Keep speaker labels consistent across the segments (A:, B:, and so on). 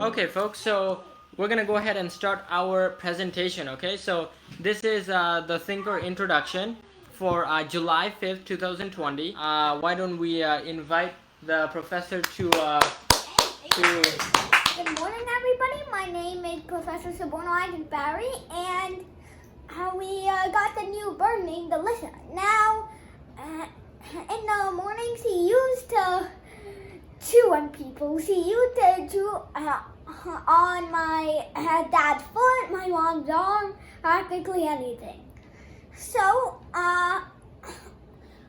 A: Okay, folks, so we're gonna go ahead and start our presentation. Okay, so this is the Thinker introduction for July 5th, 2020. Why don't we invite the professor to
B: Good morning, everybody. My name is Professor Suborno Isaac Barry, and we got the new bird named Alyssa. Now, in the mornings, he used to chew on people. He used to chew on my dad's foot, my mom's arm, practically anything. So,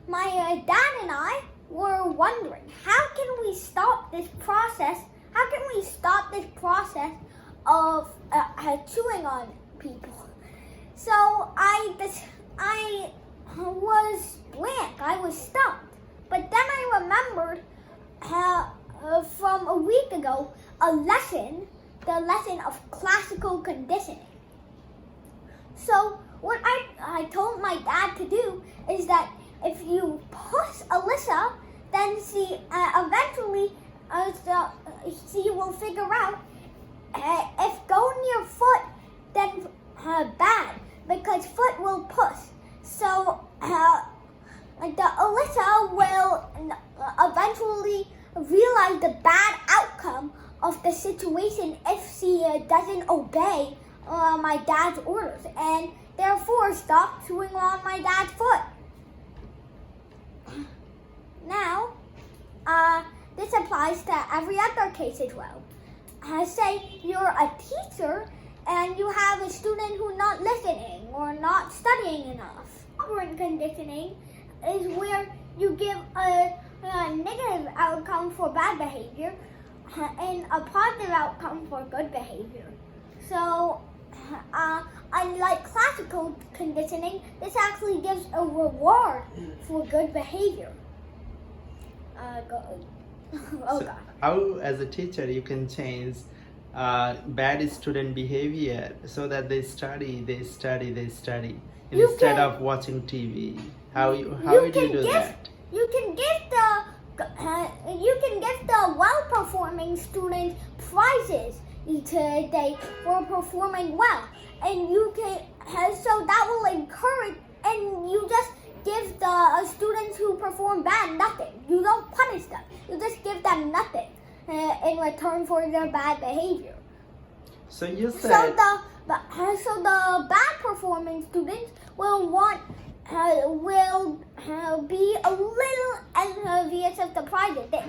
B: my dad and I were wondering, how can we stop this process? How can we stop this process of chewing on people? So I was blank. I was stumped. But then I remembered from a week ago the lesson of classical conditioning. So what I told my dad to do is that if you push Alyssa, then she eventually she will figure out if go near foot, then bad, because foot will push. So the Alyssa will eventually realize the bad outcome of the situation if she doesn't obey my dad's orders, and therefore stop chewing on my dad's foot. Now, this applies to every other case as well. Say you're a teacher and you have a student who's not listening or not studying enough. Operant conditioning is where you give a negative outcome for bad behavior and a positive outcome for good behavior. So, unlike classical conditioning, this actually gives a reward for good behavior.
C: How, as a teacher, you can change bad student behavior so that they study instead of watching TV? How would you do that?
B: You can give the well-performing students prizes each day for performing well, and you can so that will encourage, and you just give the students who perform bad nothing. You don't punish them. You just give them nothing in return for their bad behavior.
C: So you said.
B: So the bad performing students will be a little envious of the prizes. They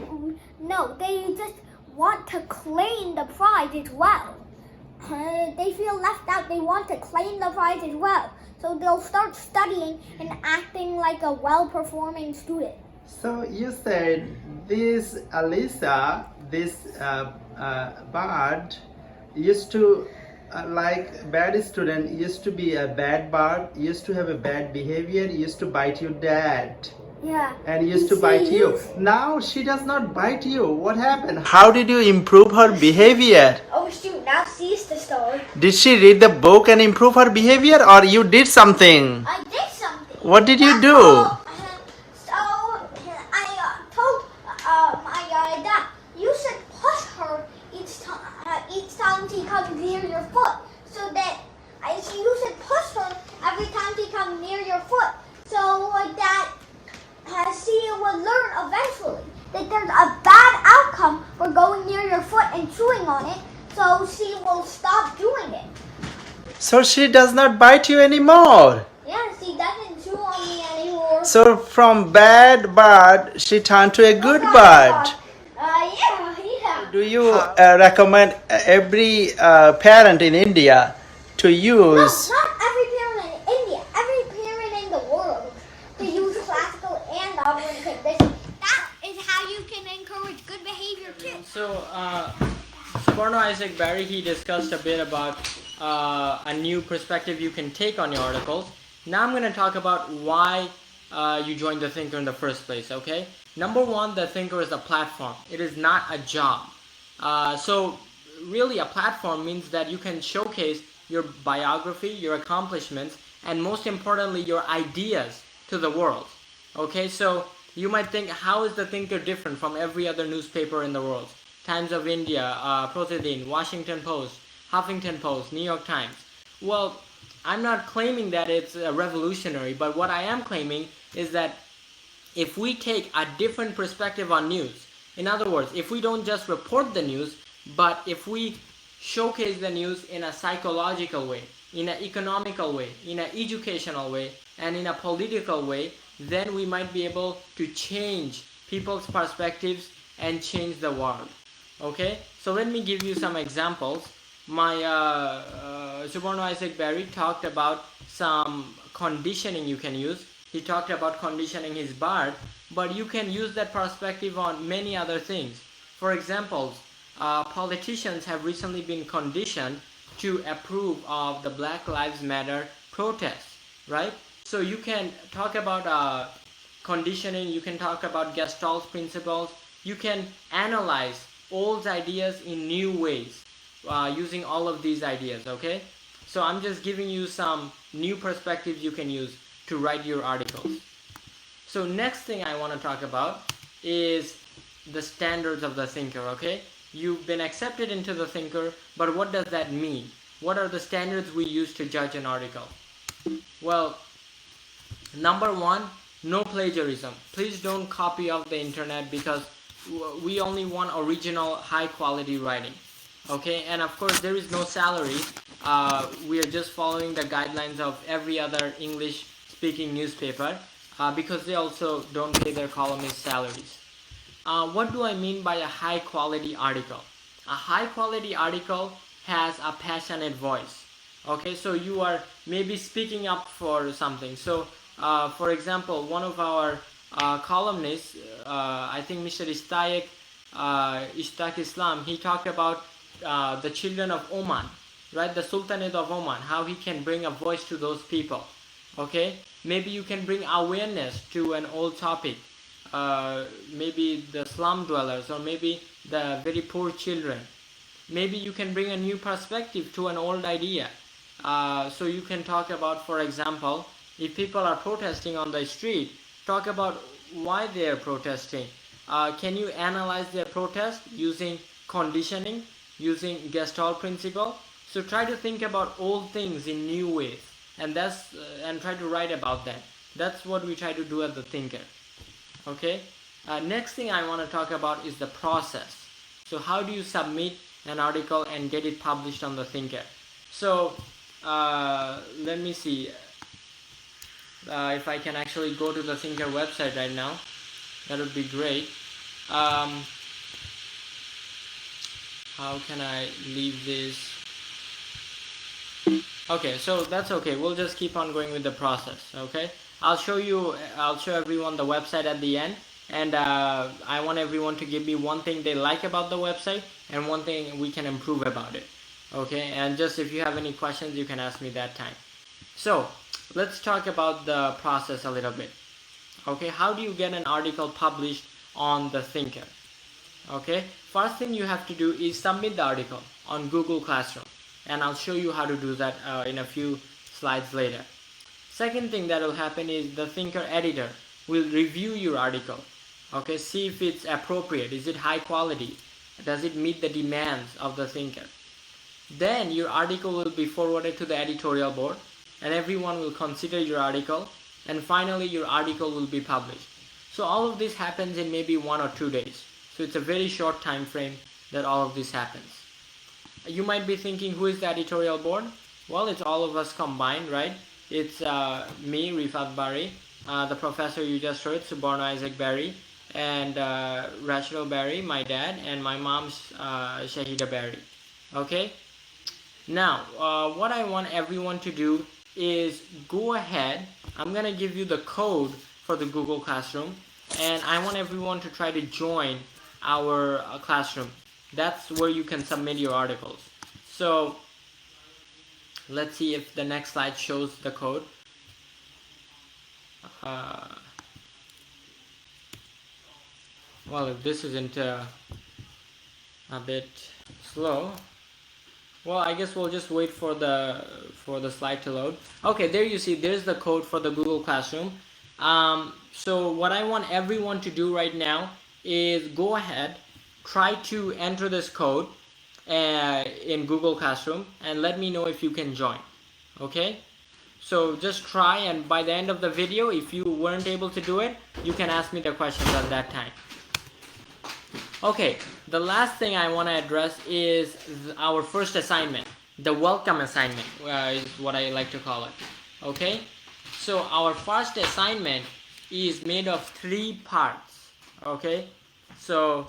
B: just want to claim the prize as well. They feel left out. They want to claim the prize as well. So they'll start studying and acting like a well-performing student.
C: So you said this Alyssa, this bird, used to like bad student, used to be a bad bird, used to have a bad behavior, used to bite your dad.
B: Yeah.
C: And used to bite you. Now she does not bite you. What happened? How did you improve her behavior?
B: Oh shoot, now she's the star.
C: Did she read the book and improve her behavior, or you did something?
B: I did something.
C: What did you do?
B: So I told my dad, you should push her each time she comes near your foot, so that you should push her every time she comes near your foot, so that she will learn eventually that there's a bad outcome for going near your foot and chewing on it, so she will stop doing it.
C: So she does not bite you anymore.
B: Yeah, she doesn't chew on me anymore.
C: So from bad bird, she turned to a good bird.
B: Yeah.
C: Do you recommend every parent in India to use?
B: Not every parent in India, every parent in the world to use classical and operant conditioning. That is how you can encourage good behavior too.
A: So Suborno Isaac Barry, he discussed a bit about a new perspective you can take on your articles. Now I'm going to talk about why you joined the Thinker in the first place. Okay, number one, the Thinker is a platform. It is not a job. So really a platform means that you can showcase your biography, your accomplishments, and most importantly your ideas to the world. Okay, so you might think, how is the Thinker different from every other newspaper in the world? Times of India, Pratidin, Washington Post, Huffington Post, New York Times. Well, I'm not claiming that it's revolutionary, but what I am claiming is that if we take a different perspective on news, in other words, if we don't just report the news, but if we showcase the news in a psychological way, in an economical way, in an educational way, and in a political way, then we might be able to change people's perspectives and change the world. Okay, so let me give you some examples. My Subarno Isaac Berry talked about some conditioning you can use. He talked about conditioning his bird, but you can use that perspective on many other things. For example, politicians have recently been conditioned to approve of the Black Lives Matter protests, right? So you can talk about conditioning, you can talk about Gestalt principles, you can analyze old ideas in new ways using all of these ideas, okay? So I'm just giving you some new perspectives you can use to write your articles. So next thing I want to talk about is the standards of the thinker, okay? You've been accepted into the thinker, but what does that mean? What are the standards we use to judge an article? Well, number one, no plagiarism. Please don't copy off the internet, because we only want original high quality writing, okay? And of course there is no salary. We are just following the guidelines of every other English speaking newspaper because they also don't pay their columnists salaries. What do I mean by a high quality article? A high quality article has a passionate voice, okay? So you are maybe speaking up for something. So for example, one of our columnists, I think Mr. Ishtaq Islam, he talked about the children of Oman, right? The Sultanate of Oman, how he can bring a voice to those people, okay? Maybe you can bring awareness to an old topic, maybe the slum dwellers, or maybe the very poor children. Maybe you can bring a new perspective to an old idea. So you can talk about, for example, if people are protesting on the street, talk about why they are protesting. Can you analyze their protest using conditioning, using Gestalt principle? So try to think about old things in new ways, and try to write about that. That's what we try to do at the Thinker. Okay. Next thing I want to talk about is the process. So how do you submit an article and get it published on the Thinker? So let me see if I can actually go to the Thinker website right now. That would be great. How can I leave this? Okay, so that's okay. We'll just keep on going with the process. Okay, I'll show everyone the website at the end, and I want everyone to give me one thing they like about the website and one thing we can improve about it. Okay, and just if you have any questions, you can ask me that time. So let's talk about the process a little bit. Okay, how do you get an article published on the Thinker? Okay, first thing you have to do is submit the article on Google Classroom, and I'll show you how to do that in a few slides later. Second thing that will happen is the Thinker editor will review your article. Okay, see if it's appropriate. Is it high quality? Does it meet the demands of the Thinker? Then your article will be forwarded to the editorial board, and everyone will consider your article, and finally your article will be published. So all of this happens in maybe 1 or 2 days. So it's a very short time frame that all of this happens. You might be thinking, who is the editorial board? Well, it's all of us combined, right? It's me, Rifat Bari, the professor you just heard, Subarno Isaac Berry, and Rachel Berry, my dad, and my mom's Shahida Berry. Okay? Now, what I want everyone to do is go ahead. I'm going to give you the code for the Google Classroom, and I want everyone to try to join our classroom. That's where you can submit your articles. So let's see if the next slide shows the code. Well, if this isn't a bit slow, well, I guess we'll just wait for the slide to load. Okay, there you see, there's the code for the Google Classroom. So what I want everyone to do right now is go ahead try to enter this code in Google Classroom and let me know if you can join. Okay, so just try, and by the end of the video, if you weren't able to do it, you can ask me the questions at that time. Okay, the last thing I want to address is our first assignment, the welcome assignment, is what I like to call it. Okay, so our first assignment is made of 3 parts. Okay, so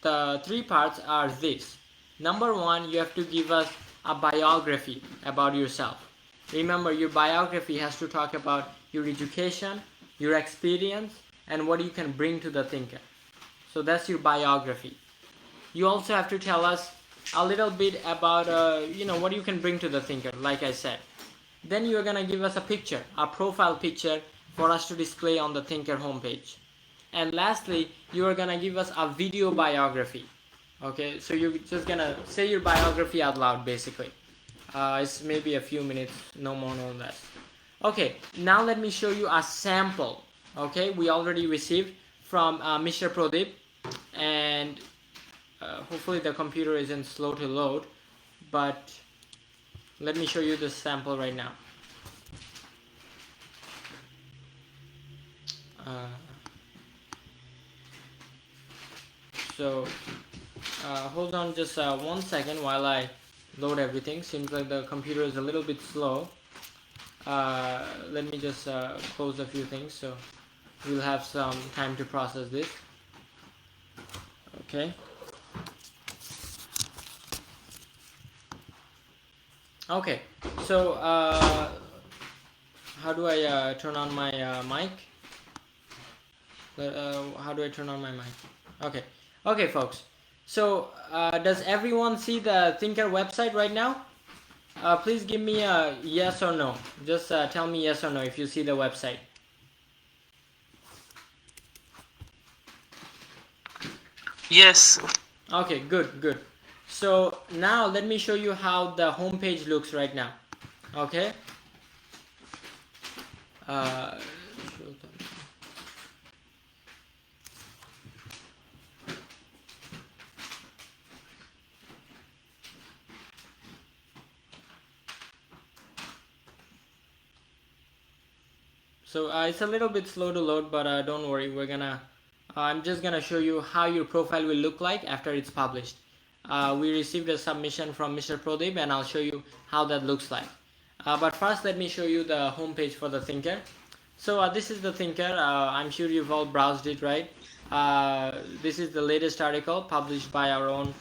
A: the 3 parts are this. Number 1, you have to give us a biography about yourself. Remember, your biography has to talk about your education, your experience, and what you can bring to the thinker. So that's your biography. You also have to tell us a little bit about what you can bring to the thinker, like I said. Then you're gonna give us a picture, a profile picture for us to display on the thinker homepage. And lastly, you are gonna give us a video biography. Okay, so you're just gonna say your biography out loud, basically. It's maybe a few minutes, no more, no less. Okay, now let me show you a sample. Okay, we already received from Mr. Pradeep, and hopefully the computer isn't slow to load, but let me show you the sample right now. So hold on just 1 second while I load everything. Seems like the computer is a little bit slow. Let me just close a few things so we'll have some time to process this. Okay. Okay, so how do I turn on my mic? How do I turn on my mic? Okay, folks. So does everyone see the Thinker website right now? Please give me a yes or no. Just tell me yes or no if you see the website.
D: Yes.
A: Okay, good. So now let me show you how the homepage looks right now. Okay. So it's a little bit slow to load, but don't worry, I'm just gonna show you how your profile will look like after it's published. We received a submission from Mr. Pradeep, and I'll show you how that looks like. But first, let me show you the homepage for the Thinker. So this is the Thinker. I'm sure you've all browsed it, right? This is the latest article published by our own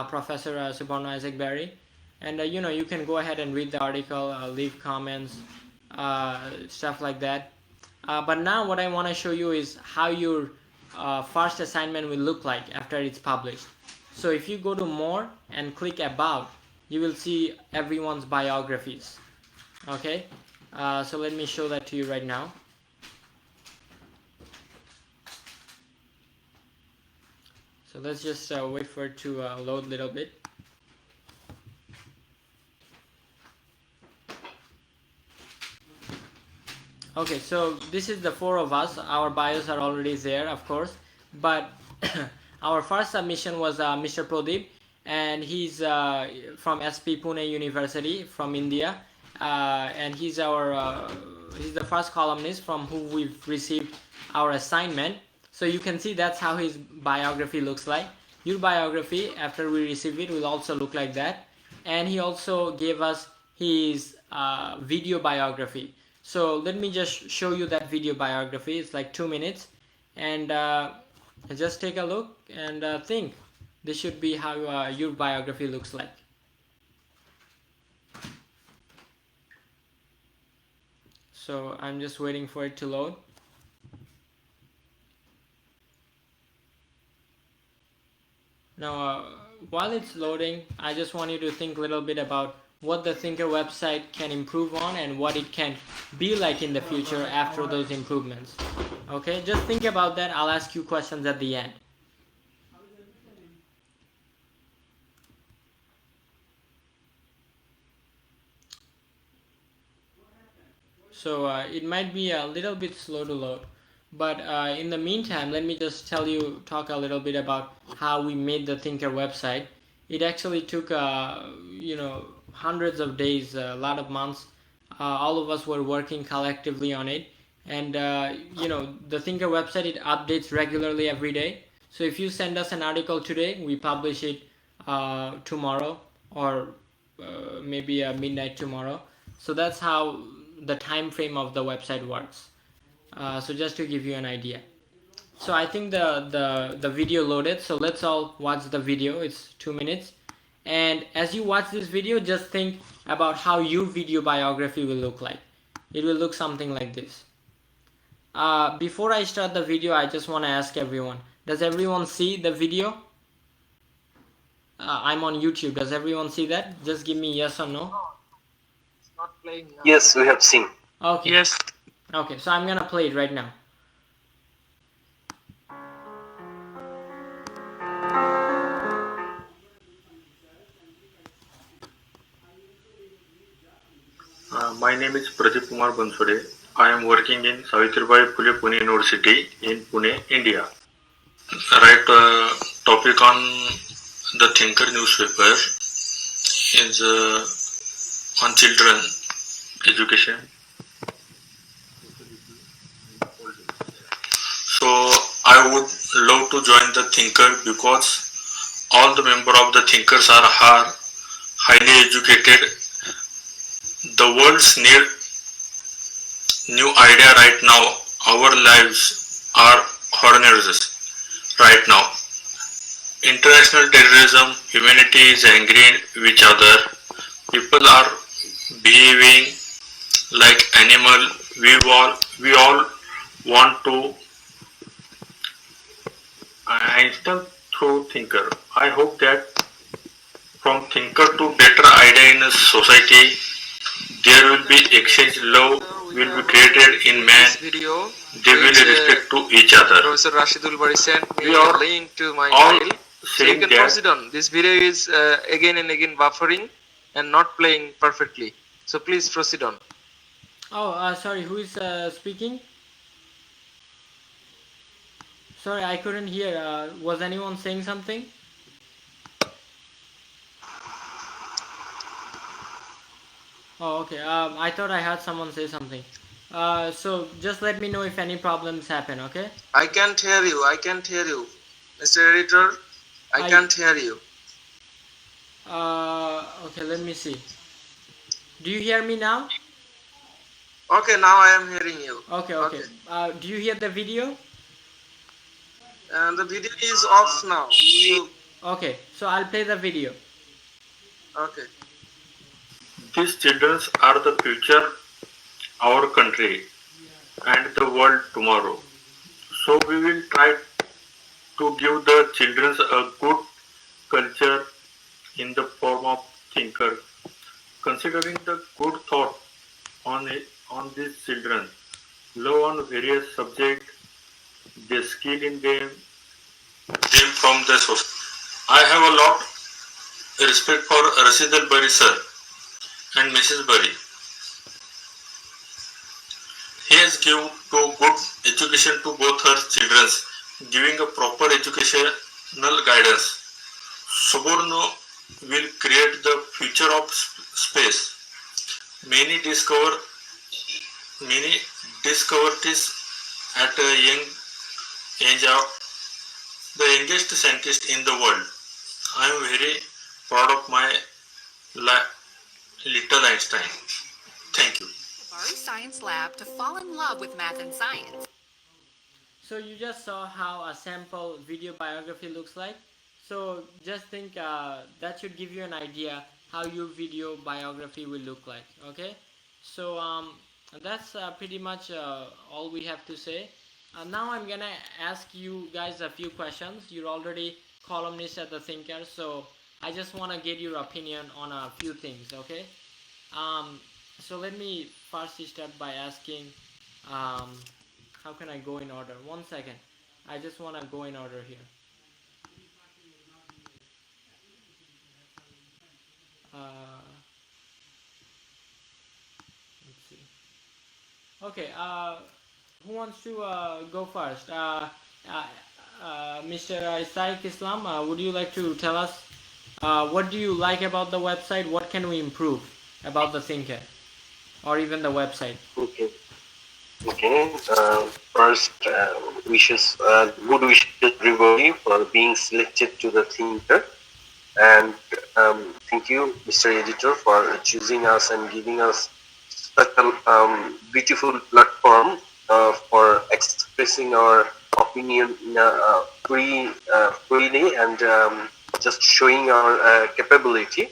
A: Professor Subarna Isaac Berry. And you can go ahead and read the article, leave comments, stuff like that. But now what I want to show you is how your first assignment will look like after it's published. So if you go to more and click about, you will see everyone's biographies. Okay, so let me show that to you right now. So let's just wait for it to load a little bit. Okay, so this is the 4 of us. Our bios are already there, of course, but our first submission was Mr. Pradeep, and he's from SP Pune University from India, and he's the first columnist from who we've received our assignment. So you can see that's how his biography looks like. Your biography after we receive it will also look like that, and he also gave us his video biography. So let me just show you that video biography. It's like 2 minutes, and just take a look and think. This should be how your biography looks like. So I'm just waiting for it to load. Now while it's loading, I just want you to think a little bit about what the Thinker website can improve on and what it can be like in the future after those improvements. Okay, just think about that. I'll ask you questions at the end. So it might be a little bit slow to load, But in the meantime, let me just talk a little bit about how we made the Thinker website. It actually took, hundreds of days, a lot of months. All of us were working collectively on it. And, the Thinker website, it updates regularly every day. So if you send us an article today, we publish it tomorrow, or maybe midnight tomorrow. So that's how the time frame of the website works. So just to give you an idea. So I think the video loaded, so let's all watch the video. It's 2 minutes, and as you watch this video, just think about how your video biography will look like. It will look something like this. Before I start the video, I just want to ask everyone, does everyone see the video? I'm on YouTube. Does everyone see that? Just give me yes or no.
E: It's not playing now.
D: Yes, we have seen.
A: Okay.
D: Yes.
A: Okay, so I'm gonna play it right now.
F: My name is Pradeep Kumar Bansode. I am working in Savitribai Phule Pune University in Pune, India. Write a topic on the Thinker newspaper is on children education. So I would love to join the Thinker because all the members of the Thinkers are highly educated. The world's need new idea right now. Our lives are organized right now. International terrorism, humanity is angry with each other. People are behaving like animal. We all want to install through Thinker. I hope that from Thinker to better idea in a society, there will be exchange, love will be created in man.
E: This video,
F: They will respect to each other.
E: Professor Rashidul Bari sent me
F: We
E: a
F: are
E: link to my
F: all
E: file. So you
F: saying
E: can
F: that
E: proceed on. This video is again and again buffering and not playing perfectly. So please proceed on.
A: Oh, sorry, who is speaking? Sorry, I couldn't hear. Was anyone saying something? Oh, okay. I thought I heard someone say something. So just let me know if any problems happen, okay?
E: I can't hear you. I can't hear you. Mr. Editor, I can't hear you.
A: Okay, let me see. Do you hear me now?
E: Okay, now I am hearing you.
A: Okay. Do you hear the video?
E: And the video is off now.
A: Okay, so I'll play the video.
E: Okay.
F: these children are the future, our country, and the world tomorrow. So we will try to give the children a good culture in the form of thinker. Considering the good thought on these children, love on various subjects, the skill in them from the society. I have a lot respect for Rashid Al Bari sir and Mrs. Bari. He has given good education to both her children, giving a proper educational guidance. Suborno will create the future of space. Many discoveries at a young age of the youngest scientist in the world. I am very proud of my little Einstein. Thank you.
G: Bari Science Lab to fall in love with math and science.
A: So you just saw how a sample video biography looks like. So just think that should give you an idea how your video biography will look like. Okay, so that's pretty much all we have to say. Now I'm gonna ask you guys a few questions. You're already columnists at the Thinker, so I just want to get your opinion on a few things. Okay, so let me first start by asking, how can I go in order? 1 second, I just want to go in order here. Let's see. Okay, Who wants to go first? Mr. Isaik Islam, would you like to tell us what do you like about the website? What can we improve about the Thinker or even the website?
H: Okay. Okay. First, good wishes to everybody for being selected to the Thinker, and thank you, Mr. Editor, for choosing us and giving us such a beautiful platform for expressing our opinion freely and just showing our capability.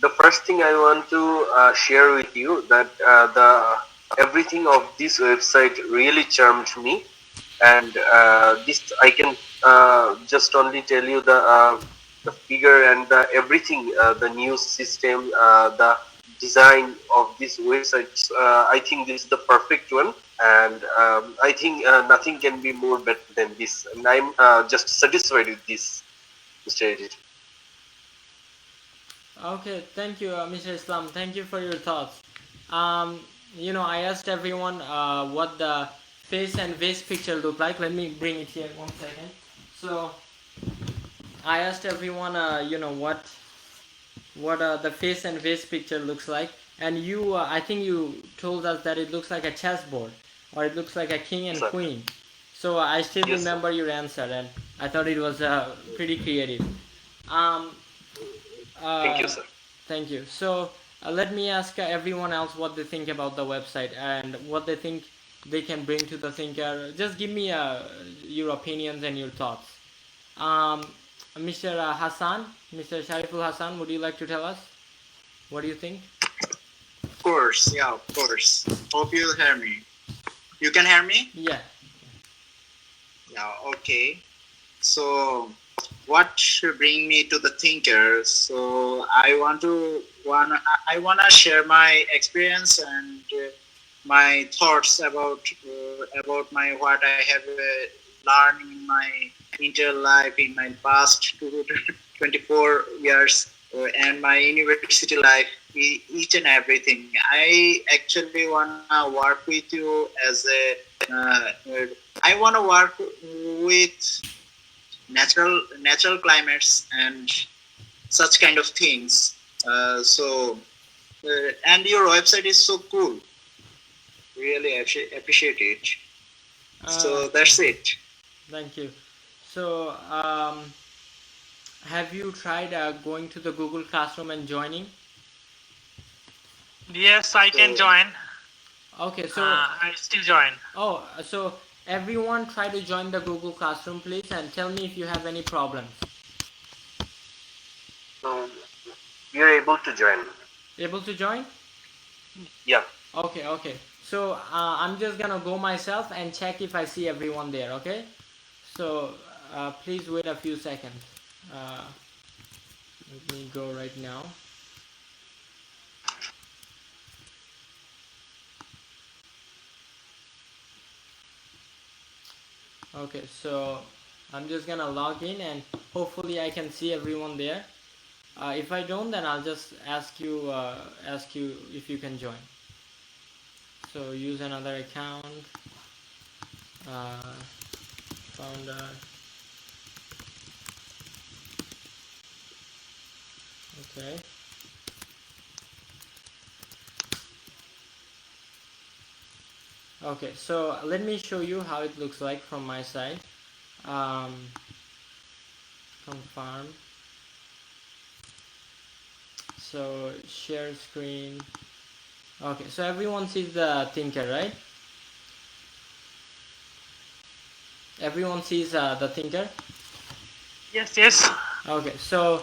H: The first thing I want to share with you that the everything of this website really charmed me, and this I can just only tell you the figure and the everything, the news system, the design of this website. I think this is the perfect one, and I think nothing can be more better than this. And I'm just satisfied with this, Mr. Editor.
A: Okay, thank you, Mr. Islam. Thank you for your thoughts. I asked everyone what the face and face picture look like. Let me bring it here 1 second. So I asked everyone, what the face and face picture looks like, and you, I think you told us that it looks like a chessboard, or it looks like a king and queen. So I still
H: Yes, sir.
A: remember your answer, and I thought it was pretty creative.
H: Thank you, sir.
A: Thank you. So let me ask everyone else what they think about the website and what they think they can bring to the Thinker. Just give me your opinions and your thoughts. Mr. Hassan, Mr. Shariful Hassan, would you like to tell us? What do you think?
I: Of course, yeah, of course. Hope you hear me. You can hear me?
A: Yeah.
I: Yeah, okay. So, what should bring me to the Thinker? So, I wanna share my experience and my thoughts about my what I have learned in my inter life in my past 24 years and my university life, each and everything. I actually wanna work with you as a. I wanna work with natural climates and such kind of things. And your website is so cool. Really appreciate it. So that's it.
A: Thank you. So, have you tried going to the Google Classroom and joining?
D: Yes, I can join.
A: Okay, so
D: I still join.
A: so everyone try to join the Google Classroom, please, and tell me if you have any problems.
H: So, you're able to join.
A: Able to join?
H: Yeah.
A: Okay. So I'm just gonna go myself and check if I see everyone there. Okay. So please wait a few seconds. Let me go right now. Okay, so I'm just gonna log in and hopefully I can see everyone there. If I don't, then I'll just ask you if you can join. So use another account. Founder. Okay. Okay, so let me show you how it looks like from my side. Confirm. So share screen. Okay, so everyone sees the Thinker, right? Everyone sees the Thinker?
D: Yes.
A: Okay, so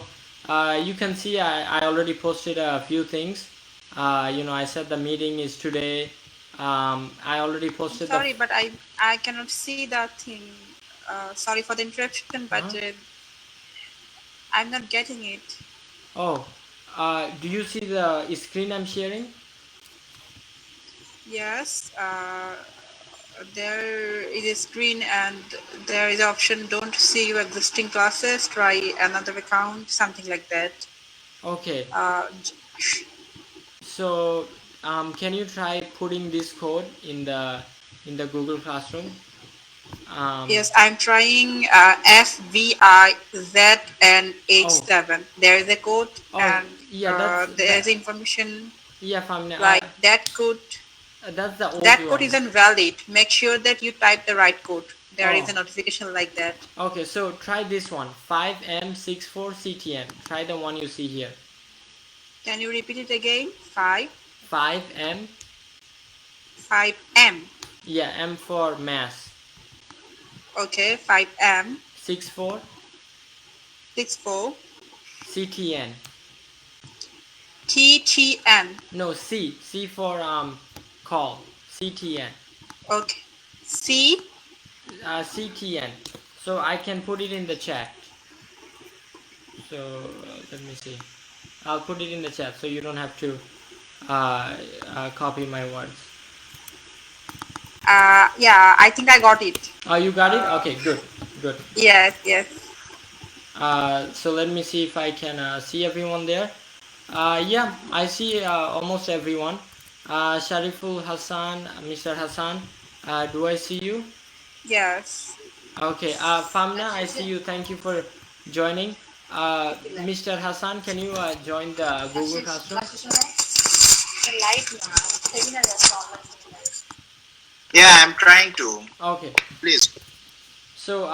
A: you can see I already posted a few things. I said the meeting is today. I already posted.
J: Sorry, but I cannot see that thing. Sorry for the interruption, but I'm not getting it.
A: Oh, do you see the screen I'm sharing?
J: Yes, there is a screen and there is option don't see your existing classes, try another account, something like that.
A: Okay. So can you try putting this code in the in the Google Classroom.
J: Yes, I'm trying FVIZN87. There is a code and
A: Yeah,
J: there is information
A: yeah, Famina,
J: like that code.
A: that's the old
J: That
A: one.
J: code isn't valid. Make sure that you type the right code. There is
A: Oh.
J: a notification like that.
A: Okay, so try this one, 5M64CTN. Try the one you see here.
J: Can you repeat it again?
A: 5M,
J: 5M.
A: yeah, M for mass.
J: Okay, 5M.
A: 64
J: 64
A: CTN.
J: TTN.
A: No, C for call. CTN.
J: Okay. C.
A: CTN. So I can put it in the chat. So let me see. I'll put it in the chat so you don't have to copy my words.
J: Yeah, I think I got it.
A: Oh, you got it? Okay, good.
J: Yes, yes.
A: So let me see if I can see everyone there. Yeah, I see almost everyone. Shariful Hassan, Mr. Hassan, do I see you?
J: Yes.
A: Okay, Famna, I see you. Thank you for joining. Mr. Hassan, can you join the Google Classroom?
I: Yeah, I'm trying to.
A: Okay.
I: Please.
A: So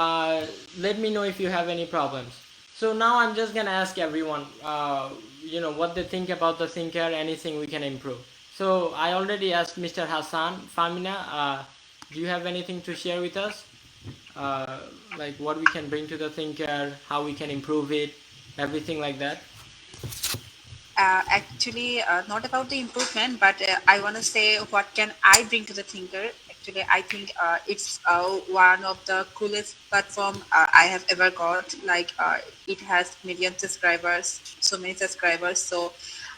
A: let me know if you have any problems. So now I'm just gonna ask everyone, what they think about the thinker, anything we can improve. So I already asked Mr. Hassan. Famina, do you have anything to share with us? Like what we can bring to the thinker, how we can improve it, everything like that?
J: Actually, not about the improvement, but I want to say what can I bring to the thinker. Actually, I think it's one of the coolest platform I have ever got. Like it has million subscribers, so many subscribers. So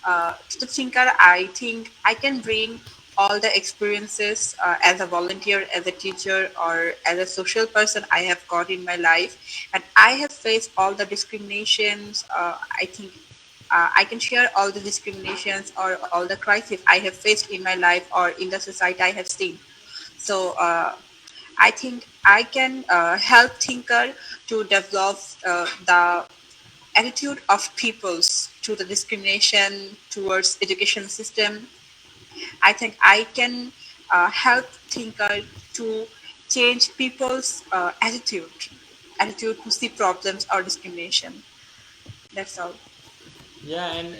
J: to the thinker, I think I can bring all the experiences as a volunteer, as a teacher, or as a social person I have got in my life, and I have faced all the discriminations. I think I can share all the discriminations or all the crises I have faced in my life or in the society I have seen. So I think I can help thinker to develop the attitude of peoples to the discrimination towards education system. I think I can help thinker to change people's attitude to see problems or discrimination. That's all.
A: Yeah, and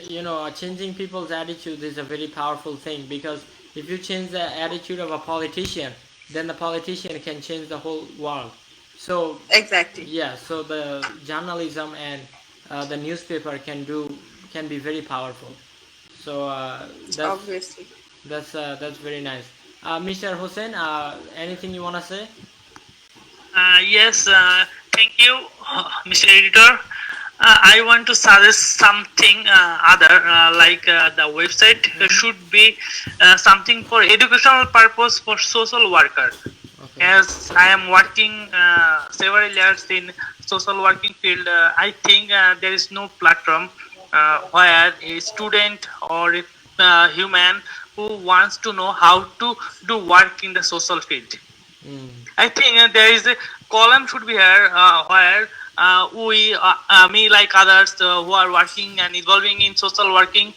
A: changing people's attitude is a very powerful thing, because if you change the attitude of a politician, then the politician can change the whole world. So
J: exactly.
A: Yeah, so the journalism and the newspaper can be very powerful. So
J: obviously
A: that's very nice. Mr. Hussein, anything you wanna say?
D: Yes, thank you, Mr. Editor. I want to suggest something other, like the website should be something for educational purpose for social worker. Okay. As I am working several years in social working field, I think there is no platform where a student or a human who wants to know how to do work in the social field. I think there is a column should be here where me like others who are working and evolving in social working,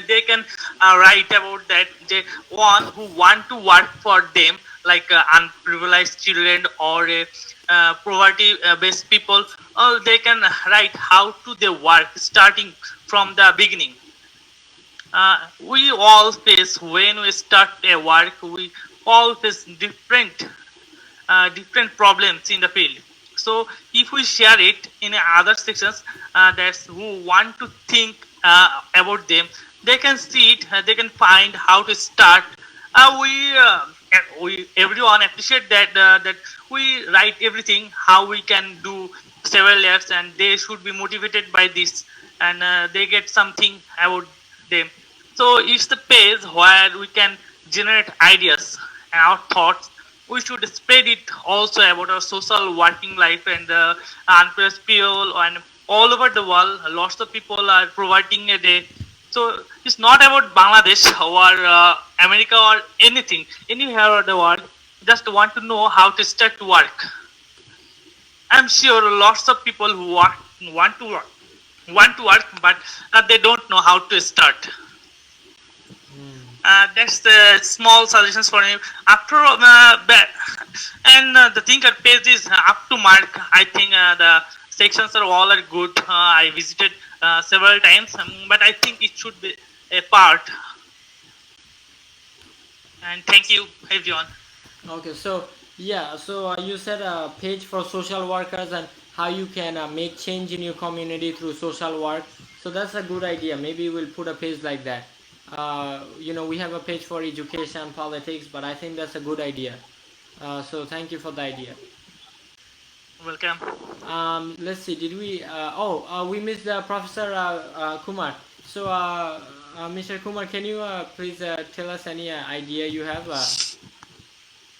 D: they can write about that the one who want to work for them, like unprivileged children or poverty based people, they can write how to they work starting from the beginning. We all face, when we start a work, we all face different problems in the field. So if we share it in other sections, that's who want to think about them, they can see it, they can find how to start. We everyone appreciate that we write everything how we can do several years, and they should be motivated by this, and they get something about them. So it's the page where we can generate ideas and our thoughts. We should spread it also about our social working life and unprivileged people, and all over the world lots of people are providing a day. So it's not about Bangladesh or America or anything, anywhere in the world. just want to know how to start work. I'm sure lots of people who want to work, but they don't know how to start. That's the small suggestions for him. After the Thinker page is up to mark. I think the sections all are good. I visited several times, but I think it should be a part. And thank you, everyone.
A: Okay, so yeah, so you said a page for social workers and how you can make change in your community through social work. So that's a good idea. Maybe we'll put a page like that. We have a page for education, politics, but I think that's a good idea. So thank you for the idea.
D: Welcome.
A: Let's see. Did we? We missed Professor Kumar. So, Mr. Kumar, can you please tell us any idea you have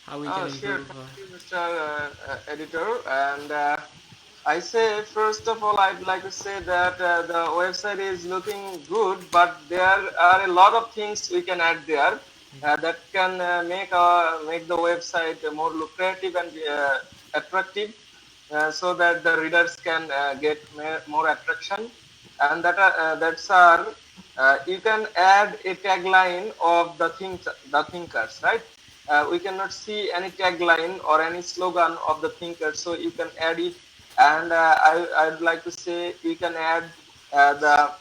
A: how we can
E: Sure.
A: improve?
E: Thank you, Mr. Editor. And I say, first of all, I'd like to say that the website is looking good, but there are a lot of things we can add there that can make the website more lucrative and attractive, so that the readers can get more attraction. And you can add a tagline of the thinkers, right? We cannot see any tagline or any slogan of the thinkers, so you can add it. And I'd like to say you can add the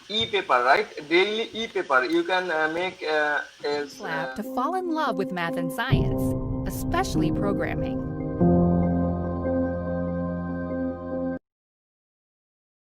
E: e-paper, right? Daily e-paper. You can make
K: Lab to fall in love with math and science, especially programming.